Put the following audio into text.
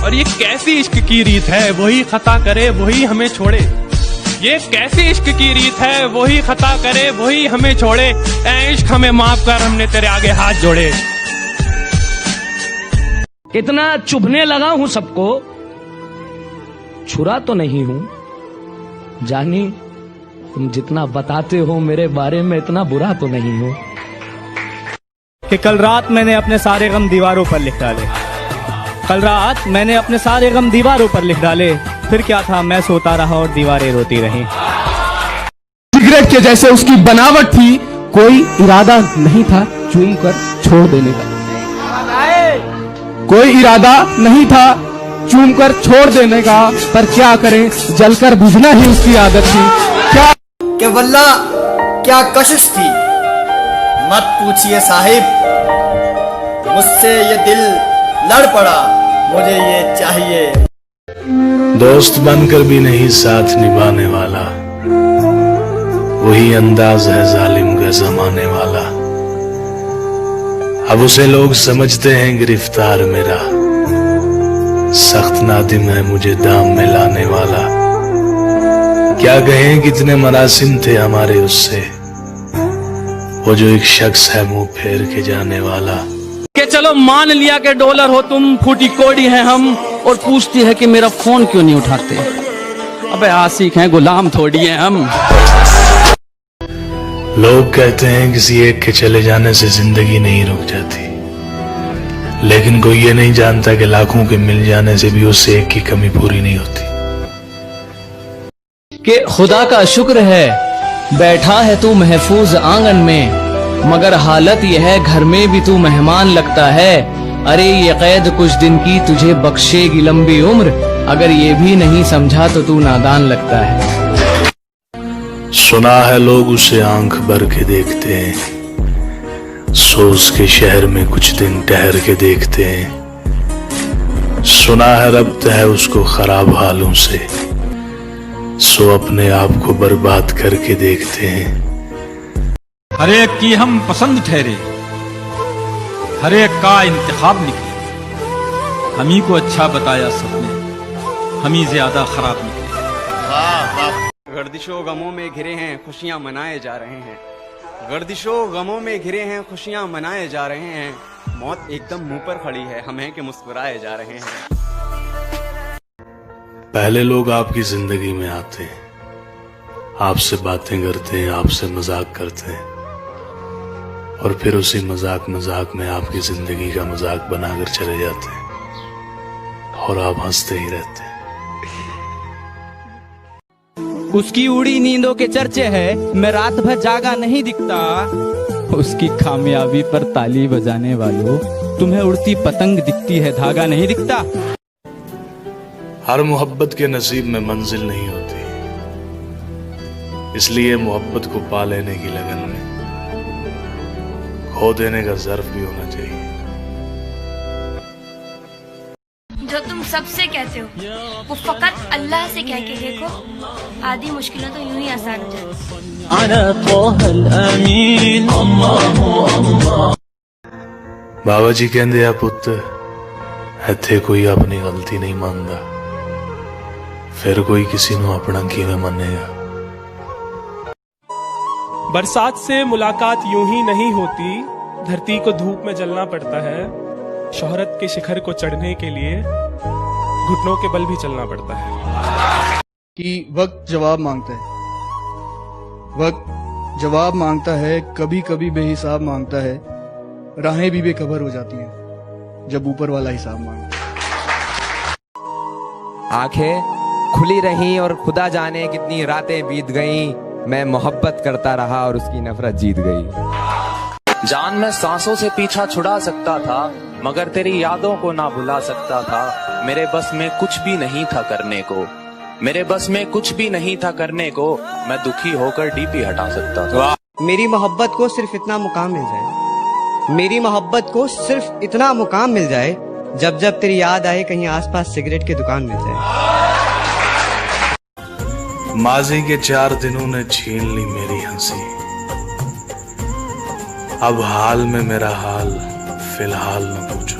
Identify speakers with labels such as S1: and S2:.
S1: और ये कैसी इश्क की रीत है, वही खता करे वही हमें छोड़े। ये कैसी इश्क की रीत है, वही खता करे वही हमें छोड़े। ऐ इश्क हमें माफ कर, हमने तेरे आगे हाथ जोड़े।
S2: इतना चुभने लगा हूं सबको, छुरा तो नहीं हूं। जानी तुम जितना बताते हो मेरे बारे में, इतना बुरा तो नहीं हूं।
S3: कि कल रात मैंने अपने सारे गम दीवारों पर लिख डाले। कल रात मैंने अपने सारे गम दीवारों पर लिख डाले। फिर क्या था, मैं सोता रहा और दीवारें रोती रहीं।
S4: सिगरेट के जैसे उसकी बनावट थी, कोई इरादा नहीं था चूम कर छोड़ देने का। कोई इरादा नहीं था चूम कर छोड़ देने का, पर क्या करें, जलकर बुझना ही उसकी आदत थी। क्या
S5: कि वल्ला क्या कशिश थी, मत पूछिए साहिब, मुझसे ये दिल लड़ पड़ा, मुझे ये चाहिए।
S6: दोस्त बनकर भी नहीं साथ निभाने वाला, वही अंदाज है जालिम का जमाने वाला। अब उसे लोग समझते हैं गिरफ्तार मेरा, सख्त नादिम है मुझे दाम में लाने वाला। क्या कहें कितने मरासिम थे हमारे उससे, वो जो एक शख्स है मुंह फेर के जाने वाला।
S2: कि चलो मान लिया कि डॉलर हो तुम, फूटी कोड़ी है हम, और पूछती है कि मेरा फोन क्यों नहीं उठाते। अबे आशिक हैं, गुलाम थोड़ी हैं हम।
S6: लोग कहते हैं किसी एक के चले जाने से जिंदगी नहीं रुक जाती, लेकिन कोई ये नहीं जानता कि लाखों के मिल जाने से भी उससे एक की कमी पूरी नहीं होती।
S2: कि खुदा का शुक्र है बैठा है तू महफूज आंगन में, मगर हालत यह है घर में भी तू मेहमान लगता है। अरे ये कैद कुछ दिन की तुझे बख्शेगी लंबी उम्र, अगर ये भी नहीं समझा तो तू नादान लगता है।
S6: सुना है लोग उसे आंख भर के देखते हैं, सोच के शहर में कुछ दिन ठहर के देखते हैं। सुना है रब्त है उसको खराब हालों से, सो अपने आप को बर्बाद करके देखते हैं।
S7: हर एक की हम पसंद ठहरे, हर एक का इंतखाब निकले। हम ही को अच्छा बताया सबने, हम ही ज्यादा खराब निकले।
S8: गर्दिशों गमों में घिरे हैं, खुशियां मनाए जा रहे हैं। गर्दिशों गमों में घिरे हैं, खुशियां मनाए जा रहे हैं। मौत एकदम मुंह पर खड़ी है, हम हैं कि मुस्कुराए जा रहे हैं।
S6: पहले लोग आपकी जिंदगी में आते हैं, आपसे बातें करते हैं, आपसे मजाक करते हैं, और फिर उसी मजाक में आपकी जिंदगी का मजाक बनाकर चले जाते हैं, और आप हंसते ही रहते हैं।
S3: उसकी उड़ी नींदों के चर्चे है, मैं रात भर जागा नहीं दिखता। उसकी कामयाबी पर ताली बजाने वालों, तुम्हें उड़ती पतंग दिखती है, धागा नहीं दिखता।
S6: हर मोहब्बत के नसीब में मंजिल नहीं होती, इसलिए मोहब्बत को पा लेने की लगन में खो देने का ज़र्फ भी होना चाहिए।
S9: जो तुम सबसे कहते हो वो फकत अल्लाह से कह के देखो, आधी मुश्किलें तो यूं ही आसान हो जाती।
S6: बाबा जी कहते आ पुत, इत्थे कोई अपनी गलती नहीं मानता, फिर कोई किसी को अपना किवें मनेगा।
S1: बरसात से मुलाकात यूं ही नहीं होती, धरती को धूप में जलना पड़ता है। शोहरत के शिखर को चढ़ने के लिए घुटनों के बल भी चलना पड़ता है।
S4: कि वक्त जवाब मांगता है, वक्त जवाब मांगता है, कभी कभी बेहिसाब मांगता है। राहें भी बेखबर हो जाती हैं जब ऊपर वाला हिसाब मांगता है।
S10: आंखें खुली रहीं और खुदा जाने कितनी रातें बीत गईं, मैं मोहब्बत करता रहा और उसकी नफरत जीत गई।
S11: जान मैं सांसों से पीछा छुड़ा सकता था, मगर तेरी यादों को ना भुला सकता था। मेरे बस में कुछ भी नहीं था करने को, मेरे बस में कुछ भी नहीं था करने को, मैं दुखी होकर डीपी हटा सकता था।
S5: मेरी मोहब्बत को सिर्फ इतना मुकाम मिल जाए, मेरी मोहब्बत को सिर्फ इतना मुकाम मिल जाए, जब जब तेरी याद आए कहीं आसपास सिगरेट की दुकान मिल जाए।
S6: माजी के 4 दिनों ने छीन ली मेरी हंसी, अब हाल में मेरा हाल फिलहाल न पूछो।